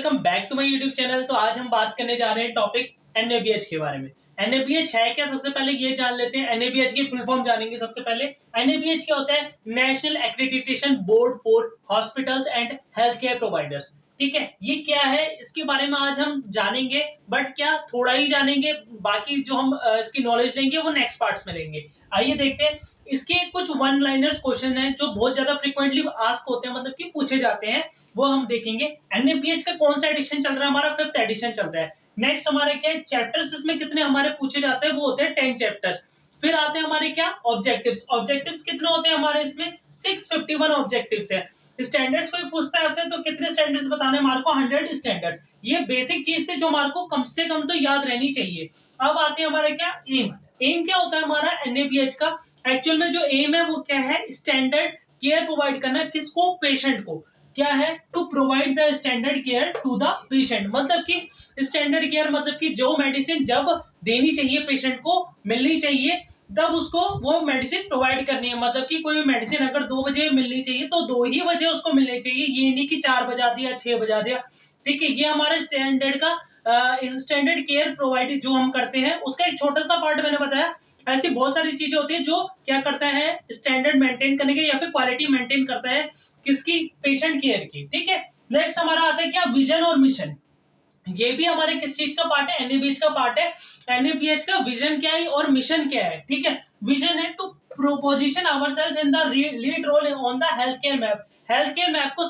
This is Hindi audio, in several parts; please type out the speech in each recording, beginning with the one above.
Welcome back to my YouTube channel. तो आज हम बात करने जा रहे हैं टॉपिक एनएबीएच के बारे में। एनएबीएच है क्या, सबसे पहले ये जान लेते हैं। एनएबीएच की फुल फॉर्म जानेंगे सबसे पहले। एनएबीएच क्या होता है? National accreditation board for hospitals and health care providers. ठीक है, ये क्या है इसके बारे में आज हम जानेंगे, बट क्या थोड़ा ही जानेंगे, बाकी जो हम इसकी नॉलेज लेंगे वो नेक्स्ट पार्ट्स में लेंगे। आइए देखते हैं। इसके कुछ वन लाइनर्स क्वेश्चन हैं जो बहुत ज्यादा फ्रीक्वेंटली आस्क होते हैं, मतलब कि पूछे जाते हैं, वो हम देखेंगे। एनएबीएच का कौन सा एडिशन चल रहा है? हमारा 5th एडिशन चल रहा है। नेक्स्ट हमारे क्या चैप्टर्स इसमें कितने हमारे पूछे जाते हैं? वो होते हैं 10 चैप्टर्स। फिर आते हैं हमारे क्या ऑब्जेक्टिव्स। ऑब्जेक्टिव्स कितने होते हैं हमारे इसमें? 651 ऑब्जेक्टिव्स है। स्टैंडर्ड्स कोई पूछता है आपसे तो कितने स्टैंडर्ड्स बताने हमारे को? 100 स्टैंडर्ड्स। ये बेसिक चीज थी जो हमारे को कम से कम तो याद रहनी चाहिए। अब आते हैं हमारे क्या एम। एम क्या होता है हमारा एनएबीएच का? एक्चुअल में जो एम है वो क्या है? स्टैंडर्ड केयर प्रोवाइड करना। किसको? पेशेंट को। क्या है? To provide the standard care to the patient. मतलब कि स्टैंडर्ड केयर मतलब कि जो मेडिसिन जब देनी चाहिए पेशेंट को, मिलनी चाहिए, तब उसको वो मेडिसिन प्रोवाइड करनी है। मतलब कि कोई मेडिसिन अगर 2 बजे मिलनी चाहिए तो 2 ही बजे उसको मिलनी चाहिए, ये नहीं कि 4 बजा दिया, 6 बजा दिया। ठीक है, ये हमारे स्टैंडर्ड का स्टैंडर्ड केयर प्रोवाइड जो हम करते हैं उसका एक छोटा सा पार्ट मैंने बताया। ऐसी बहुत सारी चीजें होती है जो क्या करता है? स्टैंडर्ड मेंटेन करने के या फिर क्वालिटी मेंटेन करता है। किसकी? पेशेंट केयर की। ठीक है, नेक्स्ट हमारा आता है क्या? विजन और मिशन। ये भी हमारे किस चीज का पार्ट है? एनएबीएच का पार्ट है। एनएबीएच का विजन क्या है और मिशन क्या है? ठीक है, विजन है to proposition ourselves in the lead role on the health care map. Health care map को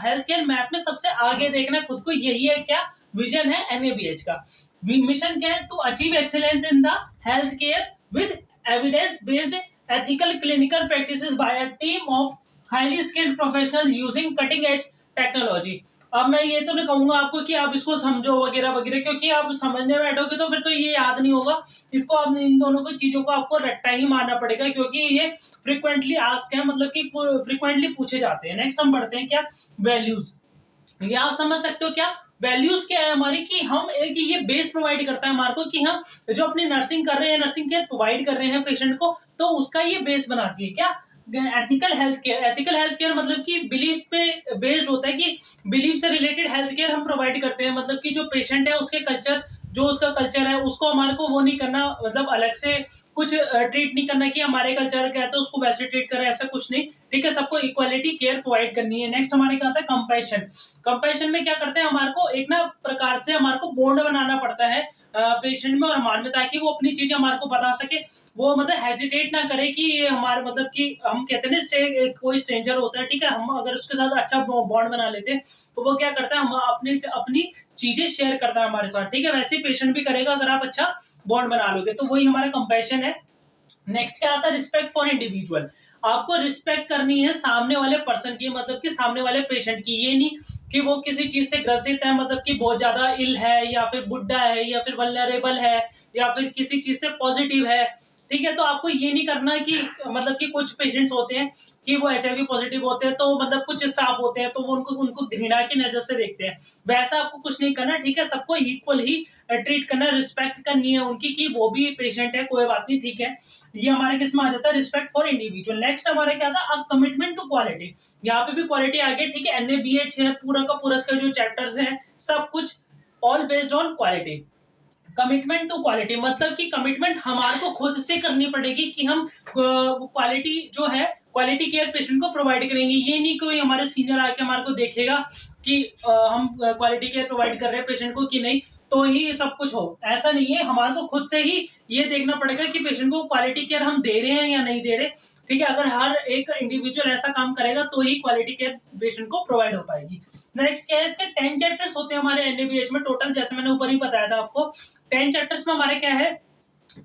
हेल्थ केयर मैप में सबसे आगे देखना खुद को, यही है क्या? विजन है एनएबीएच का। मिशन क्या है? To achieve excellence in the health care with evidence based ethical clinical practices by a team of highly skilled professionals using cutting edge technology. अब मैं ये तो नहीं कहूंगा आपको कि आप इसको समझो वगैरह वगैरह, क्योंकि आप समझने बैठोगे तो फिर तो ये याद नहीं होगा। इसको आप इन दोनों को चीजों को आपको रट्टा ही मारना पड़ेगा, क्योंकि ये फ्रीक्वेंटली आस्क है, मतलब कि फ्रीक्वेंटली पूछे जाते हैं। नेक्स्ट हम बढ़ते हैं क्या? वैल्यूज। ये आप समझ सकते हो क्या? वैल्यूज क्या है हमारी? कि हम एक ये बेस प्रोवाइड करता है हमारे को कि हम जो अपनी नर्सिंग कर रहे हैं, नर्सिंग केयर प्रोवाइड कर रहे हैं पेशेंट को, तो उसका ये बेस बनाती है क्या? Ethical health care. Ethical health care मतलब कि बिलीफ पे बेस्ड होता है, कि बिलीफ से रिलेटेड हेल्थ केयर हम प्रोवाइड करते हैं। मतलब कि जो पेशेंट है उसके कल्चर, जो उसका कल्चर है उसको हमारे को वो नहीं करना, मतलब अलग से कुछ ट्रीट नहीं करना कि हमारे कल्चर क्या है तो उसको वैसे ट्रीट करें, ऐसा कुछ नहीं। ठीक है, सबको इक्वालिटी केयर प्रोवाइड करनी है। नेक्स्ट हमारे क्या आता है? कंपैशन। कंपैशन में क्या करते हैं? हमारे को एक ना प्रकार से हमारे को बॉन्ड बनाना पड़ता है पेशेंट में और हमारे में, ताकि वो अपनी चीजें हमारे को बता सके। वो मतलब हेजिटेट ना करे कि ये हमारे, मतलब कि हम कहते हैं ना कोई स्ट्रेंजर होता है, ठीक है, हम अगर उसके साथ अच्छा बॉन्ड बना लेते हैं तो वो क्या करता है? हम अपनी चीजें शेयर करता है हमारे साथ। ठीक है, वैसे ही पेशेंट भी करेगा अगर आप अच्छा बॉन्ड बना लोगे, तो वही हमारा कंपैशन है। नेक्स्ट क्या आता है? Respect for individual. आपको रिस्पेक्ट करनी है सामने वाले पर्सन की, मतलब कि सामने वाले पेशेंट की। ये नहीं कि वो किसी चीज से ग्रसित है, मतलब कि बहुत ज्यादा इल है या फिर बुढ़ा है या फिर वल्नरेबल है या फिर किसी चीज से पॉजिटिव है। ठीक है, तो आपको ये नहीं करना कि मतलब कि कुछ पेशेंट्स होते हैं कि वो एचआईवी पॉजिटिव होते हैं, तो मतलब कुछ स्टाफ होते हैं तो वो उनको घृणा की नजर से देखते हैं। वैसा आपको कुछ नहीं करना। ठीक है, सबको इक्वल ही ट्रीट करना, रिस्पेक्ट करनी है उनकी कि वो भी पेशेंट है, कोई बात नहीं। ठीक है, ये हमारे किस में आ जाता है? Respect for individual. नेक्स्ट हमारे क्या था? Commitment to quality. यहाँ पे भी क्वालिटी आ गई। ठीक है, एनएबीएच है पूरा का पूरा, इसका जो चैप्टर्स है सब कुछ all based on quality. Commitment to quality मतलब कि कमिटमेंट हमारे को खुद से करनी पड़ेगी कि हम क्वालिटी जो है, क्वालिटी केयर पेशेंट को प्रोवाइड करेंगे। ये नहीं कोई हमारे सीनियर आके हमारे को देखेगा कि हम क्वालिटी केयर प्रोवाइड कर रहे हैं पेशेंट को कि नहीं, तो ही सब कुछ हो, ऐसा नहीं है। हमारे को खुद से ही ये देखना पड़ेगा कि पेशेंट को क्वालिटी केयर हम दे रहे हैं या नहीं दे रहे। ठीक है, अगर हर एक इंडिविजुअल ऐसा काम करेगा तो ही क्वालिटी केयर पेशेंट को प्रोवाइड हो पाएगी। नेक्स्ट क्या है? इसके 10 चैप्टर्स होते हैं हमारे एनएबीएच में टोटल, जैसे मैंने ऊपर ही बताया था आपको। 10 चैप्टर्स में हमारे क्या है?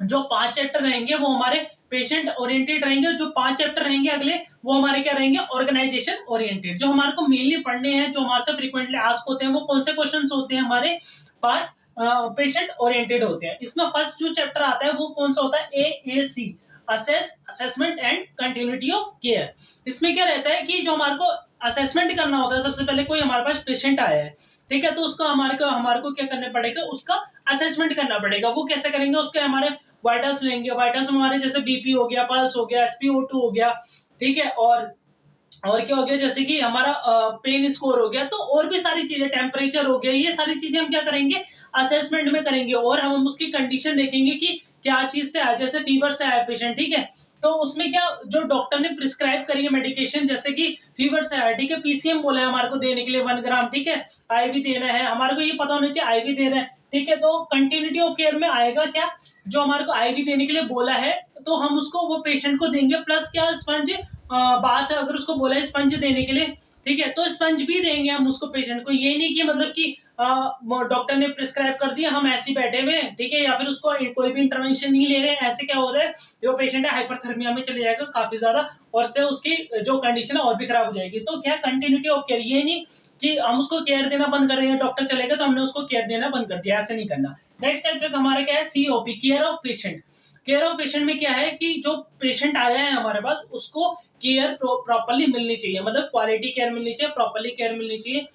जो 5 चैप्टर रहेंगे वो हमारे पेशेंट ओरिएंटेड रहेंगे, जो 5 चैप्टर रहेंगे अगले वो हमारे क्या रहेंगे? Organization oriented. जो हमारे को मेनली पढ़ने हैं, जो हमारे से फ्रीक्वेंटली आस्क होते हैं, वो कौन से क्वेश्चंस होते हैं? हमारे 5 पेशेंट ओरिएंटेड होते हैं। इसमें फर्स्ट जो चैप्टर आता है वो कौन सा होता है? AAC, assessment and continuity of care. इसमें क्या रहता है कि जो हमारे को असेसमेंट करना होता है, सबसे पहले कोई हमारे पास पेशेंट आया है, ठीक है, तो उसका हमारे को क्या करना पड़ेगा? उसका असेसमेंट करना पड़ेगा। वो कैसे करेंगे? उसके हमारे वाइटल्स लेंगे। वाइटल्स में हमारे जैसे बीपी हो गया, पल्स हो गया, एसपीओ2 हो गया, ठीक है, और और क्या हो गया, जैसे कि हमारा पेन स्कोर हो गया, तो और भी सारी चीजें, टेम्परेचर हो गया, ये सारी चीजें हम क्या करेंगे, असेसमेंट में करेंगे, और हम उसकी कंडीशन देखेंगे कि क्या चीज से आया, जैसे फीवर से आया पेशेंट, ठीक है, तो उसमें क्या जो डॉक्टर ने प्रिस्क्राइब करी है मेडिकेशन, जैसे कि फीवर से आया, ठीक है, पीसीएम बोला है हमारे को देने के लिए 1 ग्राम, ठीक है, आईवी देना है, हमारे को ये पता होना चाहिए आईवी दे रहे हैं, ठीक है, तो कंटिन्यूटी ऑफ केयर में आएगा क्या, जो हमारे को आईवी देने के लिए बोला है, तो हम उसको वो पेशेंट को देंगे, प्लस क्या स्पंज, बात है अगर उसको बोला है स्पंज देने के लिए, ठीक है, तो स्पंज भी देंगे हम उसको पेशेंट को, ये नहीं कि मतलब कि डॉक्टर ने प्रिस्क्राइब कर दिया हम ऐसे ही बैठे हुए, ठीक है, या फिर उसको कोई भी इंटरवेंशन नहीं ले रहे हैं, ऐसे क्या हो रहा है, जो पेशेंट है हाइपरथर्मिया में चले जाएगा काफी ज्यादा, और से उसकी जो कंडीशन है और भी खराब हो जाएगी। तो क्या कंटिन्यूटी ऑफ केयर, ये नहीं कि हम उसको केयर देना बंद कर रहे हैं, डॉक्टर चलेगा तो हमने उसको केयर देना बंद कर दिया, ऐसे नहीं करना। नेक्स्ट चैप्टर हमारा क्या है, COP, care of patient. Care of patient में क्या है कि जो पेशेंट आया है हमारे पास, उसको केयर प्रॉपर्ली मिलनी चाहिए, मतलब क्वालिटी केयर मिलनी चाहिए, प्रॉपर्ली केयर मिलनी चाहिए।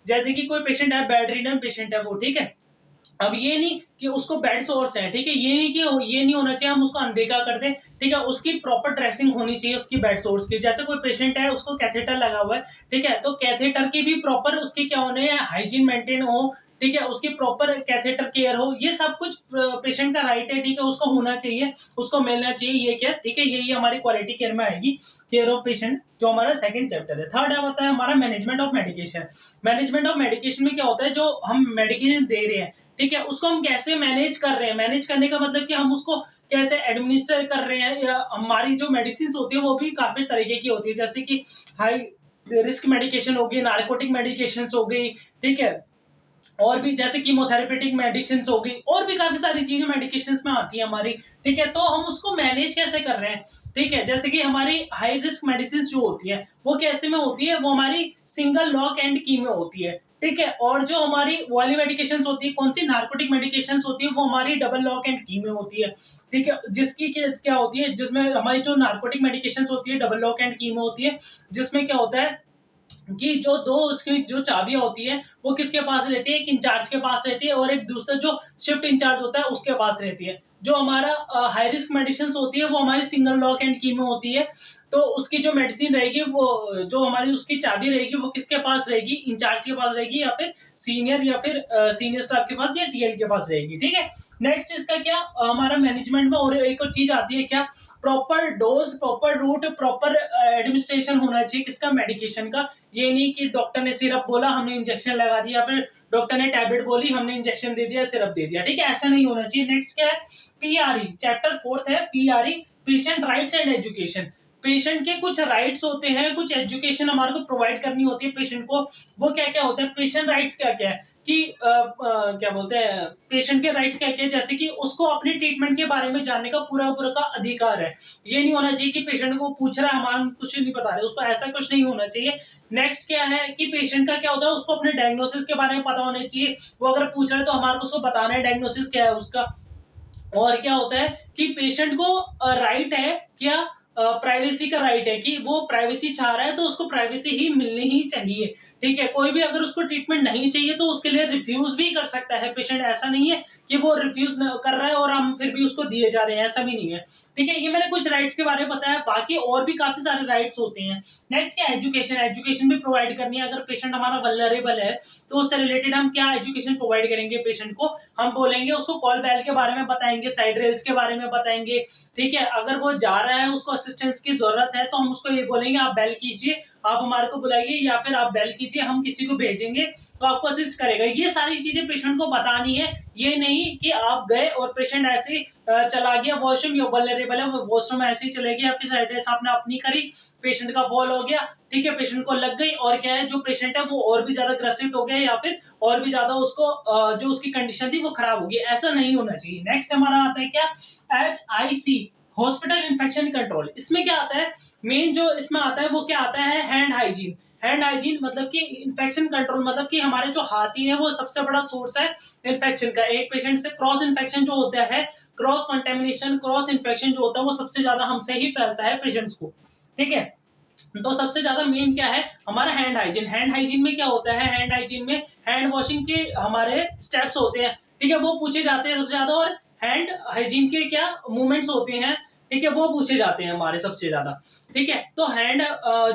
जैसे कि कोई पेशेंट है, बेड रिडन पेशेंट है वो, ठीक है, अब ये नहीं कि उसको बेड सोर्स है, ठीक है, ये नहीं कि ये नहीं होना चाहिए हम उसको अनदेखा कर दें, ठीक है, उसकी प्रॉपर ड्रेसिंग होनी चाहिए उसकी बेड सोर्स की। जैसे कोई पेशेंट है उसको कैथेटर लगा हुआ है, ठीक है, तो कैथेटर की भी प्रॉपर उसकी क्या होने है, हाइजीन मेंटेन हो, ठीक है, उसकी प्रॉपर कैथेटर केयर हो, ये सब कुछ पेशेंट का राइट है, ठीक है, उसको होना चाहिए, उसको मिलना चाहिए ये केयर, ठीक है, यही हमारी क्वालिटी केयर में आएगी, केयर ऑफ पेशेंट, जो हमारा सेकंड चैप्टर है। थर्ड आता है हमारा management of medication. Management of medication में क्या होता है, जो हम मेडिकेशन दे रहे हैं, ठीक है, उसको हम कैसे मैनेज कर रहे हैं, मैनेज करने का मतलब कि हम उसको कैसे एडमिनिस्टर कर रहे हैं, या हमारी जो मेडिसिन होती है वो भी काफी तरीके की होती है, जैसे कि हाई रिस्क मेडिकेशन होगी, नार्कोटिक मेडिकेशन हो गई, ठीक है, और भी जैसे कीमोथेरेपेटिक मेडिसिन हो गई, और भी काफी सारी चीजें मेडिकेशन में आती है हमारी, ठीक है, तो हम उसको मैनेज कैसे कर रहे हैं, ठीक है, जैसे कि हमारी हाई रिस्क मेडिसिन जो होती है वो कैसे में होती है, वो हमारी सिंगल लॉक एंड की में होती है, ठीक है, और जो हमारी वाली मेडिकेशन होती है, कौन सी नार्कोटिक मेडिकेशन होती है, वो हमारी डबल लॉक एंड की में होती है, ठीक है, जिसकी क्या होती है, जिसमें हमारी जो नार्कोटिक मेडिकेशन होती है डबल लॉक एंड की में होती है, जिसमें क्या होता है कि जो दो उसकी जो चाबियां होती है वो किसके पास रहती है, एक इंचार्ज के पास रहती है, और एक दूसरा जो शिफ्ट इंचार्ज होता है उसके पास रहती है। जो हमारा हाई रिस्क मेडिसिन होती है वो हमारी सिंगल लॉक एंड की में होती है, तो उसकी जो मेडिसिन रहेगी, वो जो हमारी उसकी चाबी रहेगी वो किसके पास रहेगी, इंचार्ज के पास रहेगी, या फिर सीनियर, या फिर सीनियर स्टाफ के पास, या टीएल के पास रहेगी, ठीक है। नेक्स्ट इसका क्या हमारा मैनेजमेंट में और एक और चीज आती है, क्या proper dose, proper root, proper administration होना चाहिए किसका, मेडिकेशन का। ये नहीं कि डॉक्टर ने सिरप बोला हमने इंजेक्शन लगा दिया, फिर डॉक्टर ने टैबलेट बोली हमने इंजेक्शन दे दिया, सिरप दे दिया, ठीक है, ऐसा नहीं होना चाहिए। नेक्स्ट क्या है, पीआरई, चैप्टर 4 है PRE, patient rights and education. Patient के कुछ राइट्स होते हैं, कुछ एजुकेशन हमारे को प्रोवाइड करनी होती है पेशेंट को, वो क्या क्या होता है, पेशेंट राइट्स क्या क्या है कि क्या बोलते हैं, पेशेंट के राइट्स क्या क्या है, जैसे कि उसको अपनी ट्रीटमेंट के बारे में जानने का पूरा पूरा का अधिकार है। ये नहीं होना चाहिए कि पेशेंट को पूछ रहा है हम कुछ नहीं बता रहे, उसको ऐसा कुछ नहीं होना चाहिए। नेक्स्ट क्या है कि पेशेंट का क्या होता है, उसको अपने डायग्नोसिस के बारे में पता होना चाहिए, वो अगर पूछ रहा है तो हमारे को उसको बताना है डायग्नोसिस क्या है उसका। और क्या होता है कि पेशेंट को राइट है, क्या प्राइवेसी का राइट है, कि वो प्राइवेसी चाह रहा है तो उसको प्राइवेसी ही मिलनी ही चाहिए, ठीक है, कोई भी अगर उसको ट्रीटमेंट नहीं चाहिए तो उसके लिए रिफ्यूज भी कर सकता है पेशेंट, ऐसा नहीं है कि वो रिफ्यूज कर रहा है और हम फिर भी उसको दिए जा रहे हैं, ऐसा भी नहीं है, ठीक है। ये मैंने कुछ राइट्स के बारे में बताया, बाकी और भी काफी सारे राइट्स होते हैं। नेक्स्ट क्या, एजुकेशन, एजुकेशन भी प्रोवाइड करनी है, अगर पेशेंट हमारा वल्नरेबल है तो उससे रिलेटेड हम क्या एजुकेशन प्रोवाइड करेंगे पेशेंट को, हम बोलेंगे उसको कॉल बेल के बारे में बताएंगे, साइड रेल्स के बारे में बताएंगे, ठीक है, अगर वो जा रहा है उसको असिस्टेंस की जरूरत है तो हम उसको ये बोलेंगे आप बेल कीजिए, आप हमारे को बुलाइए, या फिर आप बेल कीजिए, हम किसी को भेजेंगे तो आपको असिस्ट करेगा। ये सारी चीजें पेशेंट को बतानी है, ये नहीं कि आप गए और पेशेंट ऐसे ही चला गया वॉशरूम, या वल्नरेबल है वो वॉशरूम ऐसे ही चले गया, फिर साइड रेल्स आपने अपनी करी, पेशेंट का फॉल हो गया, ठीक है, पेशेंट को लग गई, और क्या है जो पेशेंट है वो और भी ज्यादा ग्रसित हो गया, या फिर और भी ज्यादा उसको जो उसकी कंडीशन थी वो खराब होगी, ऐसा नहीं होना चाहिए। नेक्स्ट हमारा आता है क्या, HIC, हॉस्पिटल इन्फेक्शन कंट्रोल। इसमें क्या आता है, मेन जो इसमें आता है वो क्या आता है, हैंड हाइजीन। हैंड हाइजीन मतलब कि इन्फेक्शन कंट्रोल, मतलब कि हमारे जो हाथी है वो सबसे बड़ा सोर्स है इन्फेक्शन का। एक पेशेंट से क्रॉस इन्फेक्शन जो होता है, क्रॉस कंटेमिनेशन, क्रॉस इन्फेक्शन जो होता है वो सबसे ज्यादा हमसे ही फैलता है पेशेंट्स को, ठीक है। तो सबसे ज्यादा मेन क्या है हमारा हैंड हाइजीन। हैंड हाइजीन में क्या होता है, हैंड हाइजीन में हैंड वॉशिंग के हमारे स्टेप्स होते हैं, ठीक है, वो पूछे जाते हैं सबसे ज्यादा, और हैंड हाइजीन के क्या मूवमेंट्स होते हैं, ठीक है, वो पूछे जाते हैं हमारे सबसे ज्यादा। ठीक है, तो हैंड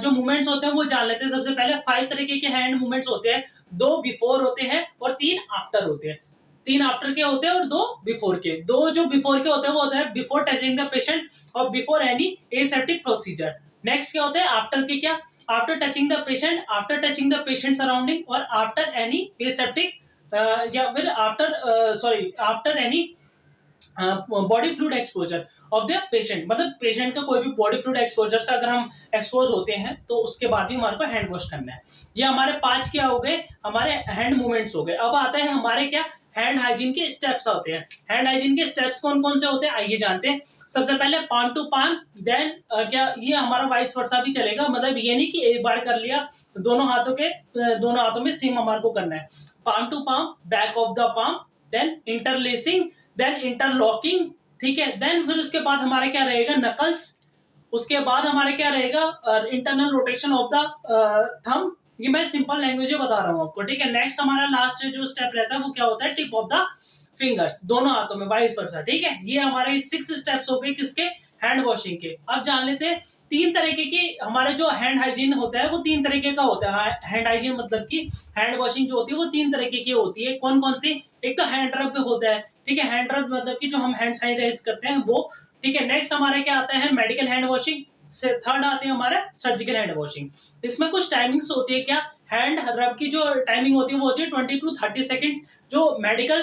जो मूवमेंट्स होते हैं वो जान लेते हैं। सबसे पहले 5 तरीके के हैंड मूवमेंट्स होते हैं, 2 बिफोर होते हैं और 3 आफ्टर होते हैं। 3 आफ्टर के होते हैं और 2 बिफोर के। 2 जो बिफोर के होते हैं वो होते हैं बिफोर टचिंग द पेशेंट और before any aseptic procedure. Next क्या होते हैं आफ्टर के, क्या after touching the patient, after touching the patient surrounding और आफ्टर एनी एसेप्टिक या फिर after any body fluid exposure of the patient. मतलब पेशेंट का कोई भी बॉडी फ्लूइड एक्सपोजर से अगर हम एक्सपोज होते हैं तो उसके बाद ही हमारे को हैंड वॉश करना है। ये हमारे 5 क्या हो गए, हमारे हैंड मूवमेंट्स हो गए। अब आता है हमारे क्या हैंड हाइजीन के स्टेप्स होते हैं। हैंड हाइजीन के स्टेप्स कौन कौन से होते हैं आइए जानते हैं। सबसे पहले पाम टू पाम, देन क्या ये हमारा वाइस वर्सा भी चलेगा, मतलब ये नहीं कि एक बार कर लिया, दोनों हाथों में सेम हमारे को करना है। Palm to palm, back of the palm, then interlacing, then interlocking. ठीक है, देन फिर उसके बाद हमारा क्या रहेगा नकल्स। उसके बाद हमारा क्या रहेगा internal rotation of the thumb. ये मैं सिंपल लैंग्वेज में बता रहा हूं आपको। ठीक है, नेक्स्ट हमारा लास्ट जो स्टेप रहता है वो क्या होता है टिप ऑफ द फिंगर्स, दोनों हाथों में वाइस वर्सा। ठीक है, ये हमारे 6 स्टेप्स हो गए किसके, हैंड वॉशिंग के। अब जान लेते हैं 3 तरीके की हमारे जो हैंड हाइजीन होता है वो 3 तरीके का होता है। हैंड हाइजीन मतलब कि हैंड वॉशिंग जो होती है वो 3 तरीके की होती है। कौन कौन सी, एक तो हैंड रब होता है। ठीक है, हैंड रब मतलब कि जो हम हैंड सैनिटाइज करते हैं वो। ठीक है, नेक्स्ट हमारा क्या आता है मेडिकल हैंड वॉशिंग से, थर्ड आते हैं हमारा सर्जिकल हैंड वॉशिंग। इसमें कुछ टाइमिंग्स होती है, क्या हैंड रब की जो टाइमिंग होती है वो होती है 20 to 30 सेकंड्स। जो मेडिकल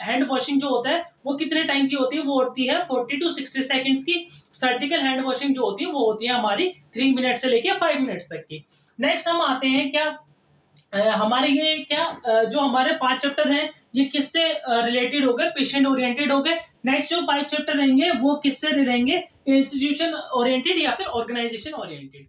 हैंड वॉशिंग जो होता है वो कितने टाइम की होती है, वो होती है 40 to 60 सेकंड्स की। सर्जिकल हैंड वॉशिंग जो होती है वो होती है हमारी 3 मिनट से लेके 5 मिनट्स तक की। नेक्स्ट हम आते हैं क्या हमारे ये क्या जो हमारे 5 चैप्टर हैं ये किससे रिलेटेड हो गए, पेशेंट ओरिएंटेड हो गए। नेक्स्ट जो 5 चैप्टर रहेंगे वो किससे रहेंगे, इंस्टीट्यूशन ओरिएंटेड या फिर ऑर्गेनाइजेशन ओरिएंटेड।